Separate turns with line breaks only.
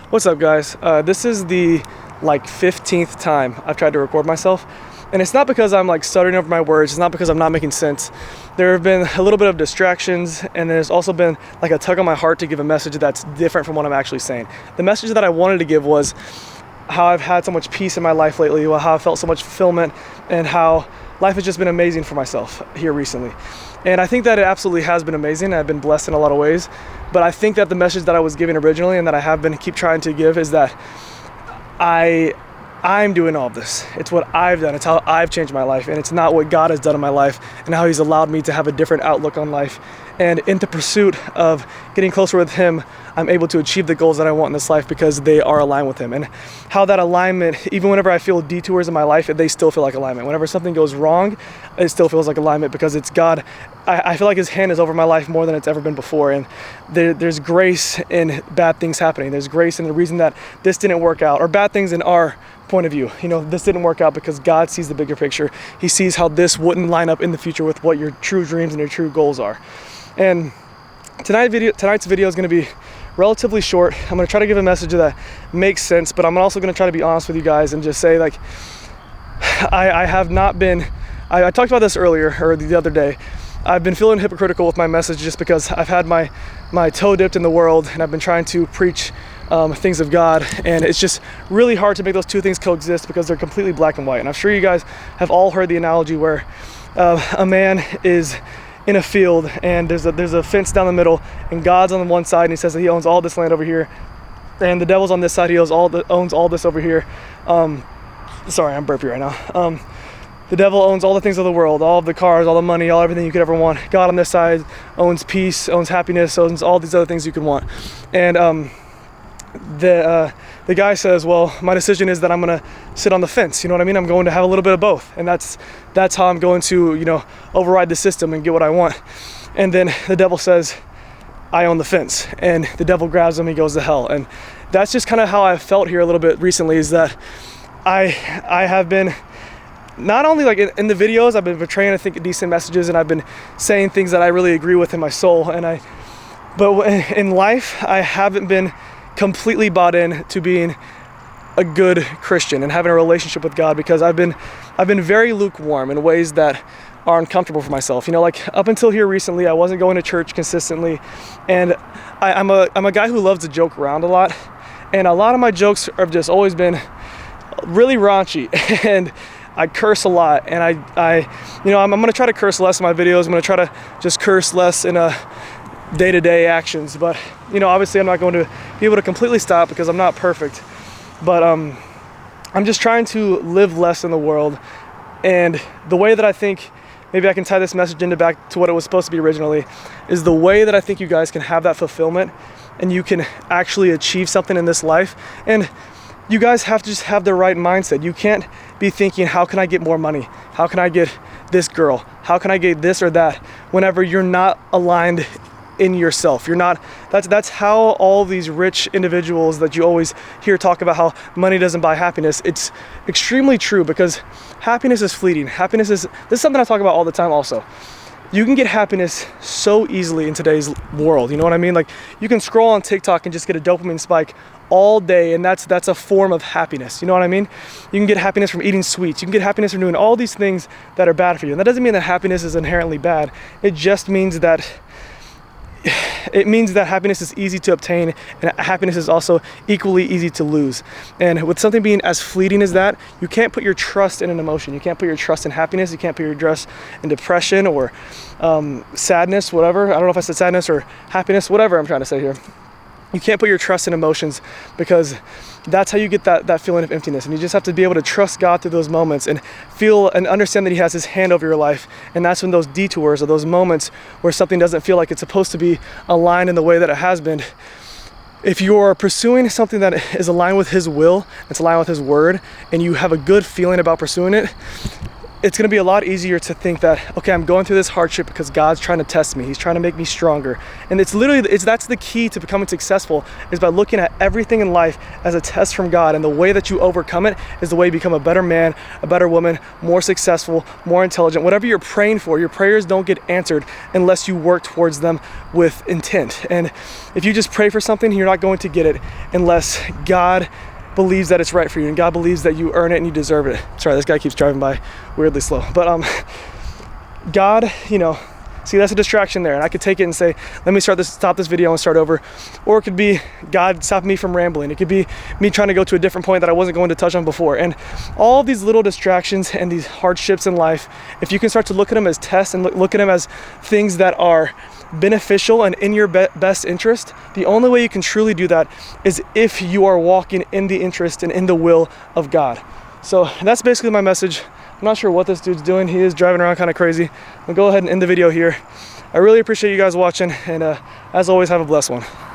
What's up, guys? This is the 15th time I've tried to record myself, and it's not because I'm stuttering over my words. It's not because I'm not making sense. There have been a little bit of distractions, and there's also been a tug on my heart to give a message that's different from what I'm actually saying. The message that I wanted to give was how I've had so much peace in my life lately, how I felt so much fulfillment, and how life has just been amazing for myself here recently. And I think that it absolutely has been amazing. I've been blessed in a lot of ways, but I think that the message that I was giving originally and that I have been keep trying to give is that I'm doing all of this. It's what I've done. It's how I've changed my life, and it's not what God has done in my life and how He's allowed me to have a different outlook on life. And in the pursuit of getting closer with Him, I'm able to achieve the goals that I want in this life because they are aligned with Him. And how that alignment, even whenever I feel detours in my life, they still feel like alignment. Whenever something goes wrong, it still feels like alignment because it's God. I feel like His hand is over my life more than it's ever been before. And there's grace in bad things happening. There's grace in the reason that this didn't work out, or bad things in our point of view. This didn't work out because God sees the bigger picture. He sees how this wouldn't line up in the future with what your true dreams and your true goals are. And tonight's video is going to be relatively short. I'm going to try to give a message that makes sense, but I'm also going to try to be honest with you guys and just say, I have not been, I talked about this earlier, or the other day. I've been feeling hypocritical with my message just because I've had my toe dipped in the world, and I've been trying to preach things of God, and it's just really hard to make those two things coexist because they're completely black and white. And I'm sure you guys have all heard the analogy where a man is in a field, and there's a fence down the middle, and God's on the one side, and He says that He owns all this land over here, and the devil's on this side. He owns all this over here. Sorry, I'm burpy right now. The devil owns all the things of the world, all of the cars, all the money, everything you could ever want. God on this side owns peace, owns happiness, owns all these other things you could want. And the guy says, well, my decision is that I'm gonna sit on the fence. You know what I mean? I'm going to have a little bit of both, and that's how I'm going to override the system and get what I want. And then the devil says, I own the fence, and the devil grabs him. He goes to hell. And that's just kind of how I felt here a little bit recently. Is that I have been not only in the videos, I've been portraying, I think, decent messages, and I've been saying things that I really agree with in my soul. But in life, I haven't been completely bought in to being a good Christian and having a relationship with God, because I've been very lukewarm in ways that are uncomfortable for myself. Up until here recently, I wasn't going to church consistently, and I'm a guy who loves to joke around a lot, and a lot of my jokes have just always been really raunchy, and I curse a lot, and I'm gonna try to curse less in my videos. I'm gonna try to just curse less in day-to-day actions, but obviously I'm not going to be able to completely stop because I'm not perfect. But I'm just trying to live less in the world, and the way that I think maybe I can tie this message back to what it was supposed to be originally is the way that I think you guys can have that fulfillment and you can actually achieve something in this life. And you guys have to just have the right mindset. You can't be thinking, how can I get more money? How can I get this girl? How can I get this or that? Whenever you're not aligned in yourself. You're not, that's how all these rich individuals that you always hear talk about how money doesn't buy happiness. It's extremely true, because happiness is fleeting. This is something I talk about all the time also. You can get happiness so easily in today's world. You know what I mean? You can scroll on TikTok and just get a dopamine spike all day, and that's a form of happiness. You know what I mean? You can get happiness from eating sweets. You can get happiness from doing all these things that are bad for you. And that doesn't mean that happiness is inherently bad. It just means that happiness is easy to obtain, and happiness is also equally easy to lose. And with something being as fleeting as that, you can't put your trust in an emotion. You can't put your trust in happiness. You can't put your trust in depression or sadness, whatever. I don't know if I said sadness or happiness, whatever I'm trying to say here. You can't put your trust in emotions, because that's how you get that feeling of emptiness. And you just have to be able to trust God through those moments and feel and understand that He has His hand over your life. And that's when those detours, or those moments where something doesn't feel like it's supposed to be aligned in the way that it has been, if you're pursuing something that is aligned with His will, it's aligned with His word, and you have a good feeling about pursuing it, it's going to be a lot easier to think that, okay, I'm going through this hardship because God's trying to test me. He's trying to make me stronger. And it's literally, that's the key to becoming successful, is by looking at everything in life as a test from God. And the way that you overcome it is the way you become a better man, a better woman, more successful, more intelligent. Whatever you're praying for, your prayers don't get answered unless you work towards them with intent. And if you just pray for something, you're not going to get it unless God believes that it's right for you and God believes that you earn it and you deserve it. Sorry, this guy keeps driving by weirdly slow. But God, see, that's a distraction there, and I could take it and say, let me stop this video and start over. Or it could be God stopping me from rambling. It could be me trying to go to a different point that I wasn't going to touch on before. And all these little distractions and these hardships in life, if you can start to look at them as tests and look at them as things that are beneficial and in your best interest, the only way you can truly do that is if you are walking in the interest and in the will of God. So that's basically my message. I'm not sure what this dude's doing. He is driving around kind of crazy. I'll go ahead and end the video here. I really appreciate you guys watching, and as always, have a blessed one.